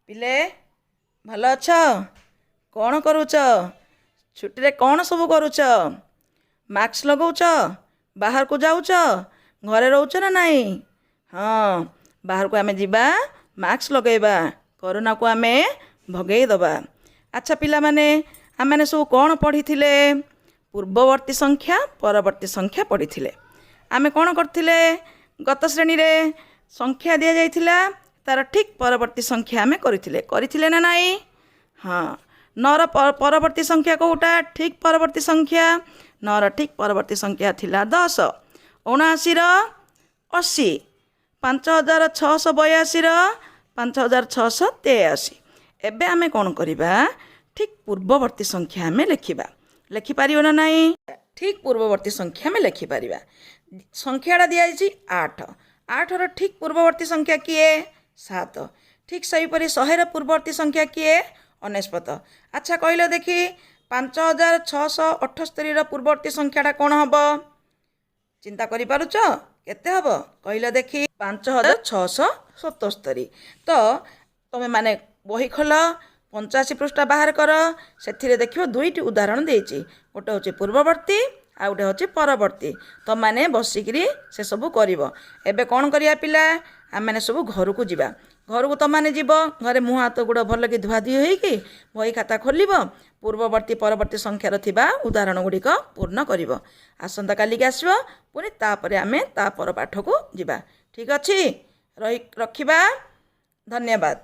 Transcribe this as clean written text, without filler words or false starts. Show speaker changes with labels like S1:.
S1: ପିଲେ ଭଲ ଅଛ? କ'ଣ କରୁଛ? ଛୁଟିରେ କ'ଣ ସବୁ କରୁଛ? ମାସ୍କ ଲଗାଉଛ? ବାହାରକୁ ଯାଉଛ? ଘରେ ରହୁଛ ନା ନାହିଁ? ହଁ, ବାହାରକୁ ଆମେ ଯିବା, ମାସ୍କ ଲଗାଇବା, କରୋନାକୁ ଆମେ ଭଗେଇ ଦେବା। ଆଚ୍ଛା ପିଲାମାନେ, ଆମମାନେ ସବୁ କ'ଣ ପଢ଼ିଥିଲେ? ପୂର୍ବବର୍ତ୍ତୀ ସଂଖ୍ୟା, ପରବର୍ତ୍ତୀ ସଂଖ୍ୟା ପଢ଼ିଥିଲେ। ଆମେ କ'ଣ କରିଥିଲେ? ଗତ ଶ୍ରେଣୀରେ ସଂଖ୍ୟା ଦିଆଯାଇଥିଲା, ତାର ଠିକ୍ ପରବର୍ତ୍ତୀ ସଂଖ୍ୟା ଆମେ କରିଥିଲେ ନା ନାହିଁ? ହଁ, 9ର ପରବର୍ତ୍ତୀ ସଂଖ୍ୟା କେଉଁଟା? ଠିକ୍ ପରବର୍ତ୍ତୀ ସଂଖ୍ୟା। 9ର ଠିକ୍ ପରବର୍ତ୍ତୀ ସଂଖ୍ୟା ଥିଲା 10। 79ର 80। 5682ର 5683। ଏବେ ଆମେ କ'ଣ କରିବା? ଠିକ୍ ପୂର୍ବବର୍ତ୍ତୀ ସଂଖ୍ୟା ଆମେ ଲେଖିବା। ଲେଖିପାରିବ ନା ନାହିଁ? ଠିକ୍ ପୂର୍ବବର୍ତ୍ତୀ ସଂଖ୍ୟା ଆମେ ଲେଖିପାରିବା। ସଂଖ୍ୟାଟା ଦିଆଯାଇଛି 8। 8ର ଠିକ୍ ପୂର୍ବବର୍ତ୍ତୀ ସଂଖ୍ୟା କିଏ? 7। ଠିକ୍ ସେହିପରି 100ର ପୂର୍ବବର୍ତ୍ତୀ ସଂଖ୍ୟା କିଏ? 99। ଆଚ୍ଛା କହିଲ ଦେଖି, 5678ର ପୂର୍ବବର୍ତ୍ତୀ ସଂଖ୍ୟାଟା କ'ଣ ହେବ? ଚିନ୍ତା କରିପାରୁଛ? କେତେ ହେବ କହିଲ ଦେଖି? 5677। ତ ତମେ ମାନେ ବହି ଖୋଲ, 85 ପୃଷ୍ଠା ବାହାର କର, ସେଥିରେ ଦେଖିବ ଦୁଇଟି ଉଦାହରଣ ଦେଇଛି। ଗୋଟେ ହେଉଛି ପୂର୍ବବର୍ତ୍ତୀ, ଆଉ ଗୋଟେ ହେଉଛି ପରବର୍ତ୍ତୀ। ତମମାନେ ବସିକିରି ସେସବୁ କରିବ। ଏବେ କ'ଣ କରିବା ପିଲା? ଆମମାନେ ସବୁ ଘରକୁ ଯିବା। ଘରକୁ ତମମାନେ ଯିବ, ଘରେ ମୁହଁ ହାତ ଗୋଡ଼ ଭଲକି ଧୁଆଧୁଇ ହୋଇକି ବହି ଖାତା ଖୋଲିବ, ପୂର୍ବବର୍ତ୍ତୀ ପରବର୍ତ୍ତୀ ସଂଖ୍ୟାର ଥିବା ଉଦାହରଣ ଗୁଡ଼ିକ ପୂର୍ଣ୍ଣ କରିବ। ଆସନ୍ତାକାଲିକି ଆସିବ, ପୁଣି ତାପରେ ଆମେ ତା ପର ପାଠକୁ ଯିବା। ଠିକ୍ ଅଛି? ରଖିବା। ଧନ୍ୟବାଦ।